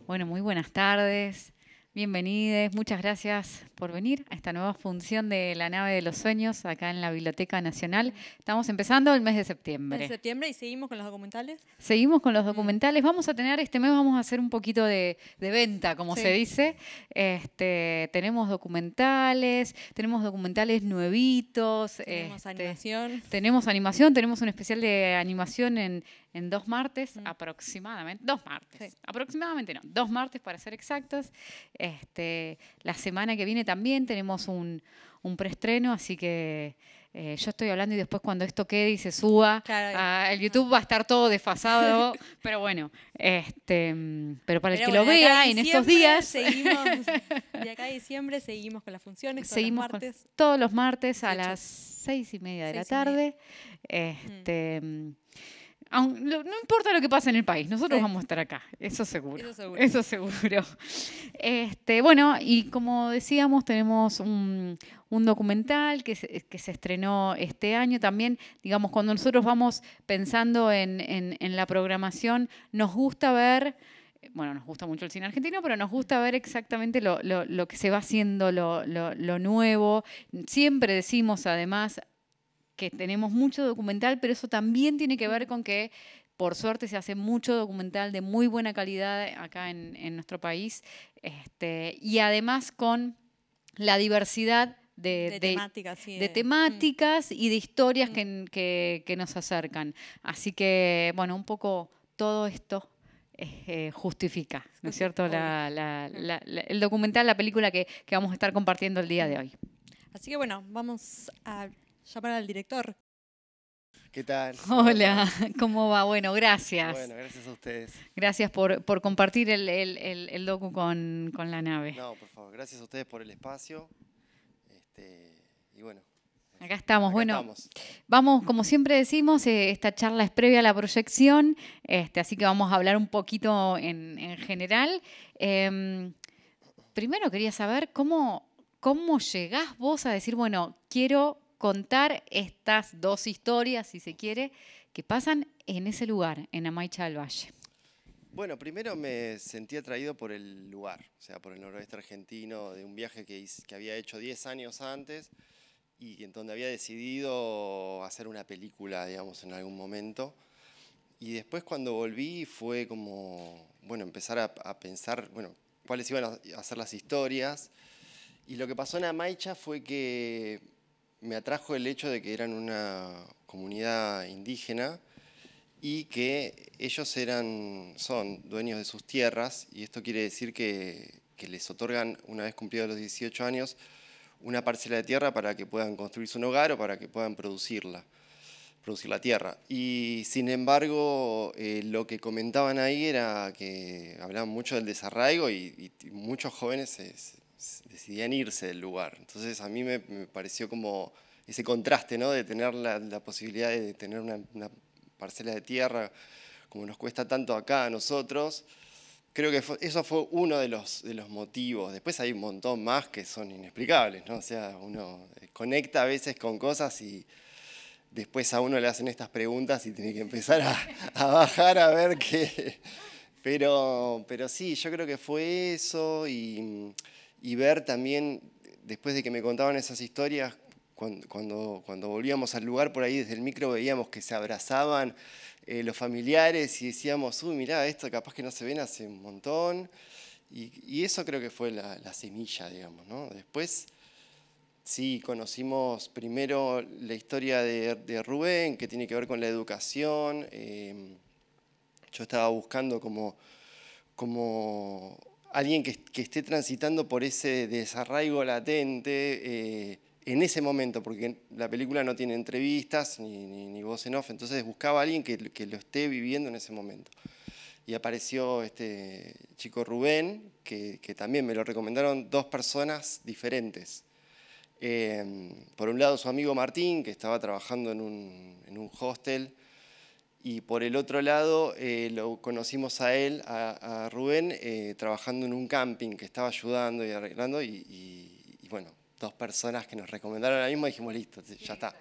Bueno, muy buenas tardes, bienvenidos, muchas gracias por venir a esta nueva función de La Nave de los Sueños acá en la Biblioteca Nacional. Estamos empezando el mes de En septiembre. septiembre y seguimos con los documentales. Seguimos con los documentales. Vamos a tener este mes, vamos a hacer un poquito de venta, como Sí. se dice. Tenemos documentales nuevitos. Tenemos animación. Tenemos animación, tenemos un especial de animación en 2 martes aproximadamente. 2 martes. Sí. Aproximadamente no, 2 martes para ser exactos. La semana que viene también tenemos un preestreno, así que yo estoy hablando y después cuando esto quede y se suba, Claro. el YouTube va a estar todo desfasado, pero bueno, pero para el que lo de acá vea a en estos diciembre días, de acá a diciembre seguimos con las funciones seguimos todos los martes. todos los martes a 18. las 6:30 de la 6:30. tarde. No importa lo que pase en el país, nosotros Sí. vamos a estar acá, eso seguro. Eso seguro. Eso seguro. Bueno, y como decíamos, tenemos un documental que se estrenó este año. También, digamos, cuando nosotros vamos pensando en la programación, nos gusta ver, bueno, nos gusta mucho el cine argentino, pero nos gusta ver exactamente lo que se va haciendo, lo nuevo. Siempre decimos, además, que tenemos mucho documental, pero eso también tiene que ver con que, por suerte, se hace mucho documental de muy buena calidad acá en nuestro país, y además con la diversidad De temáticas, sí. de temáticas y de historias que nos acercan. Así que, bueno, un poco todo esto justifica, ¿no es cierto?, el documental, la película que vamos a estar compartiendo el día de hoy. Así que bueno, vamos a llamar al director. ¿Qué tal? Hola, ¿cómo va? Bueno, gracias. Bueno, gracias a ustedes. Gracias por compartir el docu con la nave. No, por favor, gracias a ustedes por el espacio. Y bueno. Acá estamos. Acá bueno, estamos. Vamos, como siempre decimos, esta charla es previa a la proyección, así que vamos a hablar un poquito en general. Primero quería saber cómo llegás vos a decir, bueno, quiero contar estas dos historias, si se quiere, que pasan en ese lugar, en Amaicha del Valle. Bueno, primero me sentí atraído por el lugar, o sea, por el noroeste argentino, de un viaje que había hecho 10 años antes y en donde había decidido hacer una película, digamos, en algún momento. Y después cuando volví fue como, bueno, empezar a pensar, bueno, cuáles iban a ser las historias. Y lo que pasó en Amaicha fue que me atrajo el hecho de que eran una comunidad indígena y que ellos son dueños de sus tierras, y esto quiere decir que les otorgan, una vez cumplidos los 18 años, una parcela de tierra para que puedan construirse un hogar o para que puedan producir la tierra. Y sin embargo, lo que comentaban ahí era que hablaban mucho del desarraigo y muchos jóvenes decidían irse del lugar. Entonces a mí me pareció como ese contraste, ¿no?, de tener la posibilidad de tener una parcela de tierra, como nos cuesta tanto acá a nosotros. Creo que eso fue uno de los motivos. Después hay un montón más que son inexplicables, ¿no? O sea, uno conecta a veces con cosas y después a uno le hacen estas preguntas y tiene que empezar a bajar a ver qué. Pero sí, yo creo que fue eso y ver también, después de que me contaban esas historias, cuando volvíamos al lugar por ahí desde el micro veíamos que se abrazaban los familiares y decíamos, uy, mirá, esto capaz que no se ven hace un montón. Y eso creo que fue la semilla, digamos, ¿no? Después sí, conocimos primero la historia de Rubén, que tiene que ver con la educación. Yo estaba buscando como alguien que esté transitando por ese desarraigo latente en ese momento, porque la película no tiene entrevistas ni voz en off, entonces buscaba a alguien que lo esté viviendo en ese momento. Y apareció este chico Rubén, que también me lo recomendaron 2 personas diferentes. Por un lado su amigo Martín, que estaba trabajando en un hostel, y por el otro lado lo conocimos a él, a Rubén, trabajando en un camping que estaba ayudando y arreglando, y bueno, 2 personas que nos recomendaron ahora mismo y dijimos, listo, ya está.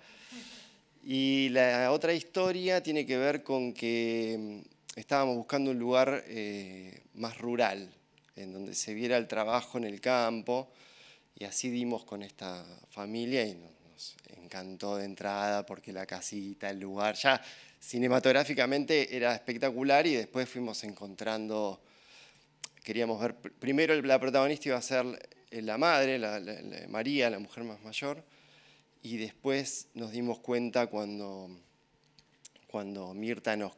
Y la otra historia tiene que ver con que estábamos buscando un lugar más rural, en donde se viera el trabajo en el campo, y así dimos con esta familia y nos encantó de entrada porque la casita, el lugar, ya cinematográficamente era espectacular y después fuimos encontrando, queríamos ver, primero la protagonista iba a ser la madre, María, la mujer más mayor, y después nos dimos cuenta cuando Mirta nos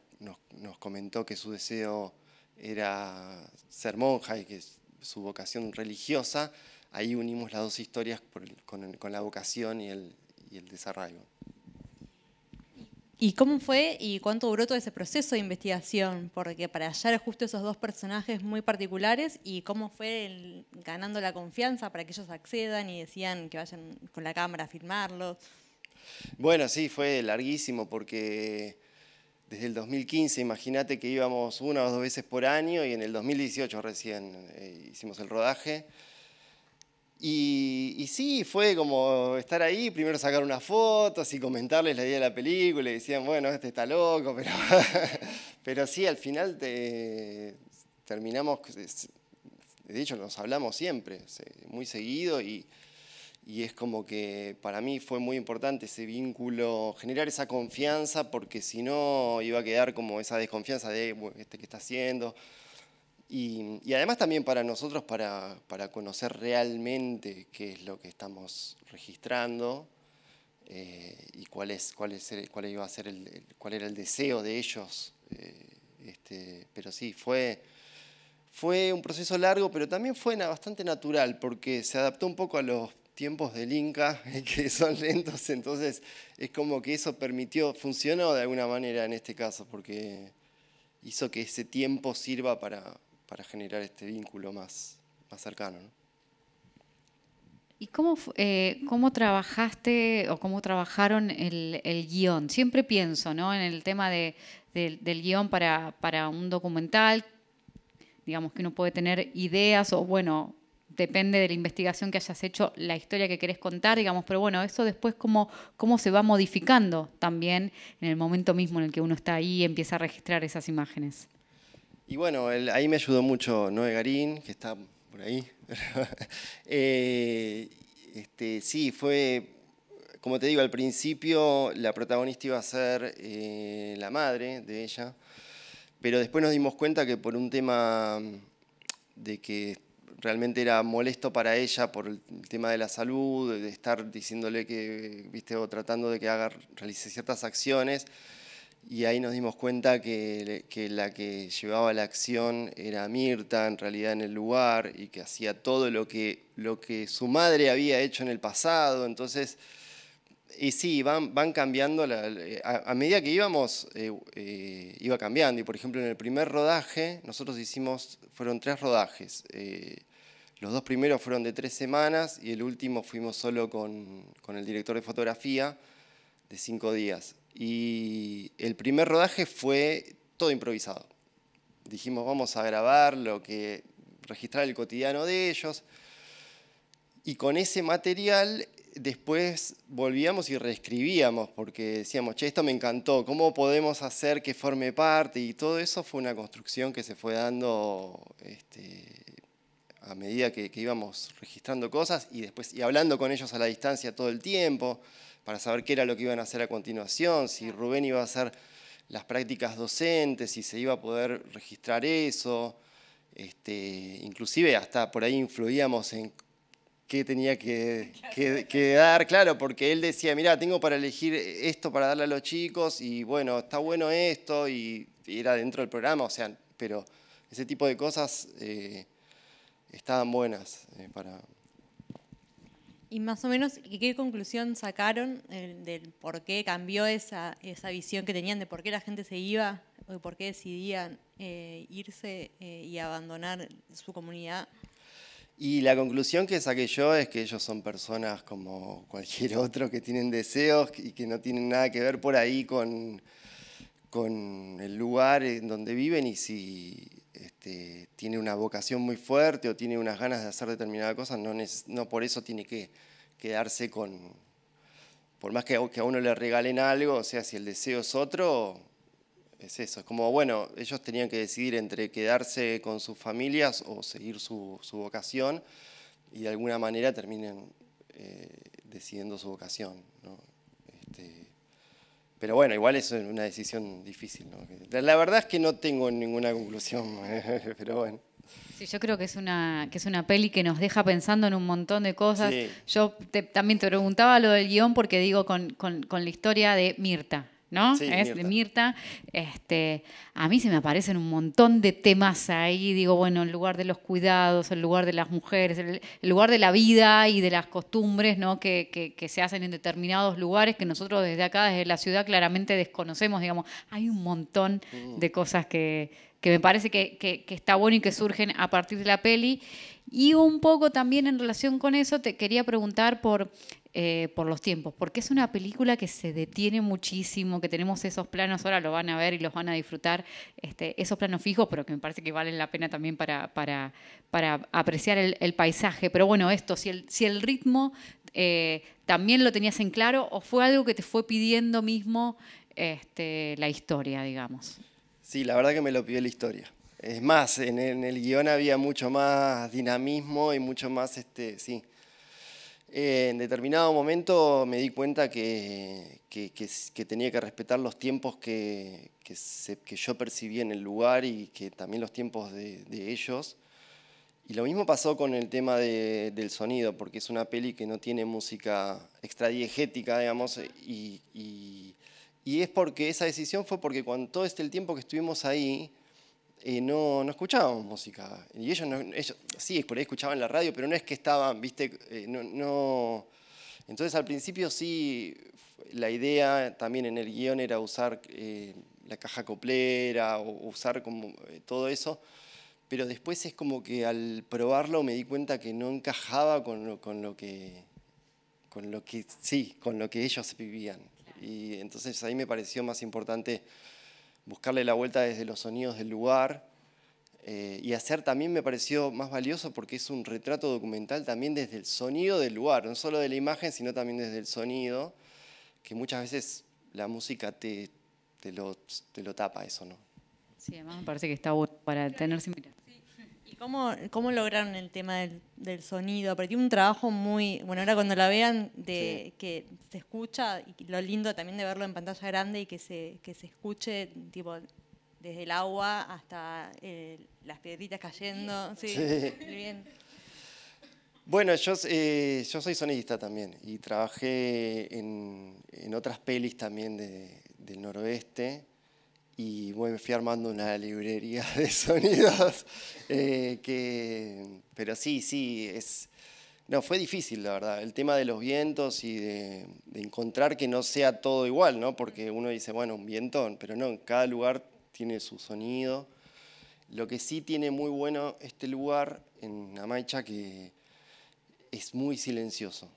comentó que su deseo era ser monja y que su vocación religiosa, ahí unimos las dos historias con la vocación y el desarraigo. ¿Y cómo fue y cuánto duró todo ese proceso de investigación? Porque para hallar justo esos dos personajes muy particulares, y cómo fue ganando la confianza para que ellos accedan y decían que vayan con la cámara a filmarlos. Bueno, sí, fue larguísimo porque desde el 2015, imagínate que íbamos 1 o 2 veces por año y en el 2018 recién hicimos el rodaje. Y sí, fue como estar ahí, primero sacar unas fotos y comentarles la idea de la película y decían, bueno, este está loco, pero sí, al final terminamos, de hecho nos hablamos siempre, muy seguido y es como que para mí fue muy importante ese vínculo, generar esa confianza, porque si no iba a quedar como esa desconfianza de bueno, qué está haciendo. Y además también para nosotros, para conocer realmente qué es lo que estamos registrando y cuál era el deseo de ellos. Pero sí, fue un proceso largo, pero también fue bastante natural, porque se adaptó un poco a los tiempos del Inca, que son lentos, entonces es como que eso funcionó de alguna manera en este caso, porque hizo que ese tiempo sirva para generar este vínculo más cercano, ¿no? ¿Y cómo trabajaste o cómo trabajaron el guión? Siempre pienso, ¿no?, en el tema del guión para un documental, digamos que uno puede tener ideas o, bueno, depende de la investigación que hayas hecho, la historia que querés contar, digamos, pero bueno, eso después cómo se va modificando también en el momento mismo en el que uno está ahí y empieza a registrar esas imágenes. Y bueno, ahí me ayudó mucho Noé Garín, que está por ahí. Sí, fue, como te digo, al principio la protagonista iba a ser la madre de ella, pero después nos dimos cuenta que por un tema de que realmente era molesto para ella por el tema de la salud, de estar diciéndole que, viste, o tratando de que realice ciertas acciones, y ahí nos dimos cuenta que la que llevaba la acción era Mirta, en realidad en el lugar, y que hacía todo lo que su madre había hecho en el pasado. Entonces, y sí, van cambiando, a medida que íbamos, iba cambiando. Y por ejemplo, en el primer rodaje, nosotros fueron 3 rodajes. Los 2 primeros fueron de 3 semanas y el último fuimos solo con el director de fotografía de 5 días. Y el primer rodaje fue todo improvisado. Dijimos, vamos a grabar registrar el cotidiano de ellos. Y con ese material después volvíamos y reescribíamos, porque decíamos, che, esto me encantó, ¿cómo podemos hacer que forme parte? Y todo eso fue una construcción que se fue dando a medida que íbamos registrando cosas y hablando con ellos a la distancia todo el tiempo, para saber qué era lo que iban a hacer a continuación, si Rubén iba a hacer las prácticas docentes, si se iba a poder registrar eso. Inclusive hasta por ahí influíamos en qué tenía que dar, claro, porque él decía, mirá, tengo para elegir esto para darle a los chicos, y bueno, está bueno esto, y era dentro del programa, o sea, pero ese tipo de cosas estaban buenas para... Y más o menos, ¿qué conclusión sacaron del por qué cambió esa visión que tenían de por qué la gente se iba o de por qué decidían irse y abandonar su comunidad? Y la conclusión que saqué yo es que ellos son personas como cualquier otro que tienen deseos y que no tienen nada que ver por ahí con el lugar en donde viven, y si tiene una vocación muy fuerte o tiene unas ganas de hacer determinada cosa, no por eso tiene que quedarse por más que a uno le regalen algo, o sea, si el deseo es otro, es eso. Es como, bueno, ellos tenían que decidir entre quedarse con sus familias o seguir su vocación y de alguna manera terminen decidiendo su vocación, ¿no? Pero bueno, igual es una decisión difícil, ¿no? La verdad es que no tengo ninguna conclusión, pero bueno. Sí, yo creo que es una peli que nos deja pensando en un montón de cosas. Sí. Yo también te preguntaba lo del guión porque digo con la historia de Mirta, ¿no? Sí, Es de Mirta. A mí se me aparecen un montón de temas ahí. Digo, bueno, el lugar de los cuidados, el lugar de las mujeres, el lugar de la vida y de las costumbres, ¿no? Que se hacen en determinados lugares que nosotros desde acá, desde la ciudad, claramente desconocemos. Digamos, hay un montón de cosas que me parece que está bueno y que surgen a partir de la peli. Y un poco también en relación con eso te quería preguntar por los tiempos, porque es una película que se detiene muchísimo, que tenemos esos planos, ahora lo van a ver y los van a disfrutar, esos planos fijos, pero que me parece que valen la pena también para apreciar el paisaje. Pero bueno, esto, si el ritmo también lo tenías en claro o fue algo que te fue pidiendo mismo la historia, digamos. Sí, la verdad que me lo pidió la historia. Es más, en el guión había mucho más dinamismo y mucho más, sí. En determinado momento me di cuenta que tenía que respetar los tiempos que yo percibía en el lugar y que también los tiempos de ellos. Y lo mismo pasó con el tema del sonido, porque es una peli que no tiene música extradiegética, digamos, y es porque esa decisión fue porque cuando todo el tiempo que estuvimos ahí, no escuchábamos música. Y ellos sí, por ahí escuchaban la radio, pero no es que estaban, viste, no. Entonces al principio sí, la idea también en el guión era usar la caja coplera o usar como todo eso, pero después es como que al probarlo me di cuenta que no encajaba con lo que ellos vivían. Y entonces ahí me pareció más importante buscarle la vuelta desde los sonidos del lugar y hacer también me pareció más valioso porque es un retrato documental también desde el sonido del lugar, no solo de la imagen, sino también desde el sonido, que muchas veces la música te lo tapa eso, ¿no? Sí, además me parece que está bueno para tenerse mirar. ¿Y cómo lograron el tema del sonido? Porque tiene un trabajo muy, bueno, ahora cuando la vean, que se escucha, y lo lindo también de verlo en pantalla grande y que se escuche tipo desde el agua hasta las piedritas cayendo. Sí, muy bien. Bueno, yo soy sonidista también y trabajé en otras pelis también del noroeste. Y bueno, me fui armando una librería de sonidos, pero sí, no, fue difícil la verdad, el tema de los vientos y de encontrar que no sea todo igual, ¿no? Porque uno dice, bueno, un viento, pero no, cada lugar tiene su sonido. Lo que sí tiene muy bueno este lugar en Amaicha que es muy silencioso,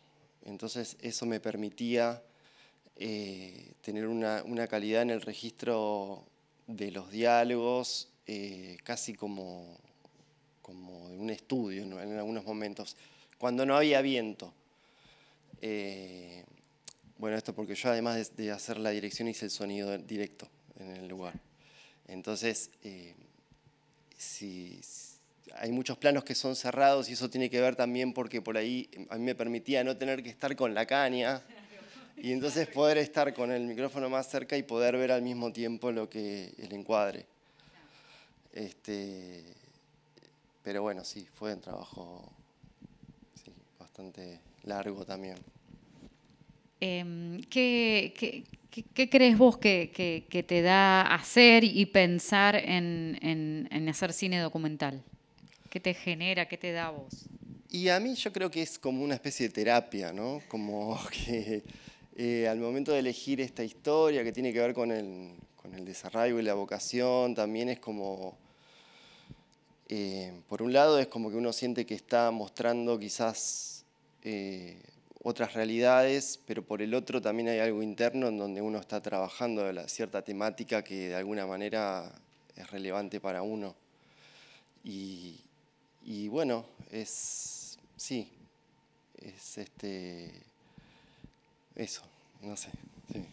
entonces eso me permitía tener una calidad en el registro de los diálogos, casi como de un estudio, ¿no? En algunos momentos, cuando no había viento. Bueno, esto porque yo además de hacer la dirección hice el sonido directo en el lugar. Entonces, hay muchos planos que son cerrados y eso tiene que ver también porque por ahí a mí me permitía no tener que estar con la caña. Y entonces poder estar con el micrófono más cerca y poder ver al mismo tiempo lo que el encuadre. Pero bueno, sí, fue un trabajo bastante largo también. ¿Qué crees vos que te da hacer y pensar en hacer cine documental? ¿Qué te genera, qué te da a vos? Y a mí yo creo que es como una especie de terapia, ¿no? Como que al momento de elegir esta historia que tiene que ver con el desarraigo y la vocación, también es como, por un lado es como que uno siente que está mostrando quizás otras realidades, pero por el otro también hay algo interno en donde uno está trabajando de cierta temática que de alguna manera es relevante para uno. Y bueno, sí, es eso, no sé. Sí.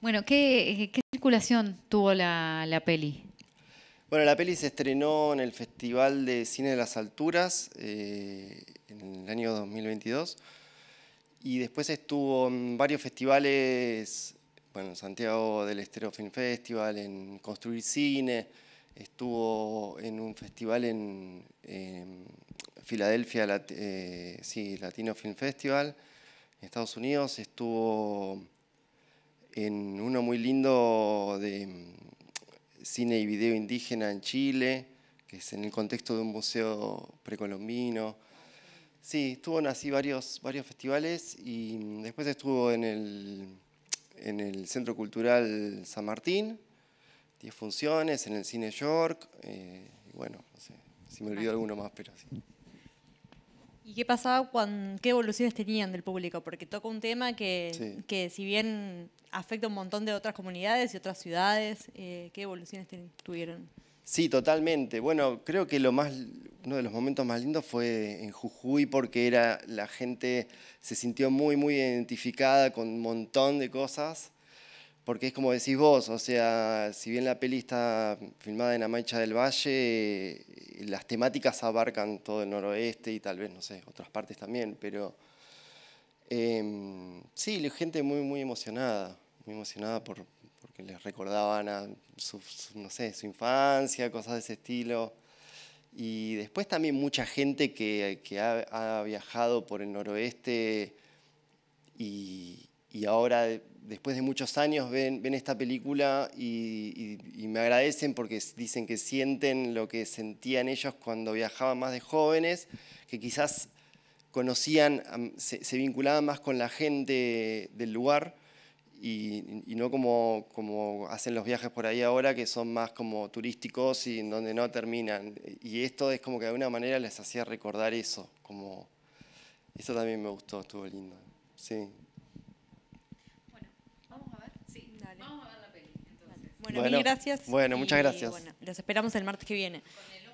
Bueno, ¿qué circulación tuvo la peli? Bueno, la peli se estrenó en el Festival de Cine de las Alturas en el año 2022 y después estuvo en varios festivales, bueno, en Santiago del Estero Film Festival, en Construir Cine, estuvo en un festival en Filadelfia, sí, Latino Film Festival, en Estados Unidos, estuvo en uno muy lindo de cine y video indígena en Chile, que es en el contexto de un museo precolombino. Sí, estuvo en así varios festivales y después estuvo en el Centro Cultural San Martín, 10 funciones, en el Cine York, y bueno, no sé si me olvido alguno más, pero sí. ¿Y qué pasaba qué evoluciones tenían del público? Porque toca un tema Sí. que si bien afecta a un montón de otras comunidades y otras ciudades, ¿qué evoluciones tuvieron? Sí, totalmente. Bueno, creo que uno de los momentos más lindos fue en Jujuy porque la gente se sintió muy, muy identificada con un montón de cosas, porque es como decís vos, o sea, si bien la peli está filmada en Amaicha del Valle, las temáticas abarcan todo el noroeste y tal vez, no sé, otras partes también, pero sí, la gente muy, muy emocionada porque les recordaban a no sé, su infancia, cosas de ese estilo. Y después también mucha gente que ha viajado por el noroeste y ahora, después de muchos años, ven esta película y me agradecen porque dicen que sienten lo que sentían ellos cuando viajaban más de jóvenes, que quizás conocían, se vinculaban más con la gente del lugar y no como hacen los viajes por ahí ahora, que son más como turísticos y en donde no terminan. Y esto es como que de alguna manera les hacía recordar eso, eso también me gustó, estuvo lindo. Sí. Bueno, vamos a ver. Sí, Dale. vamos a ver la peli, entonces. Bueno, mil gracias. Bueno, muchas gracias. Bueno, los esperamos el martes que viene. Con el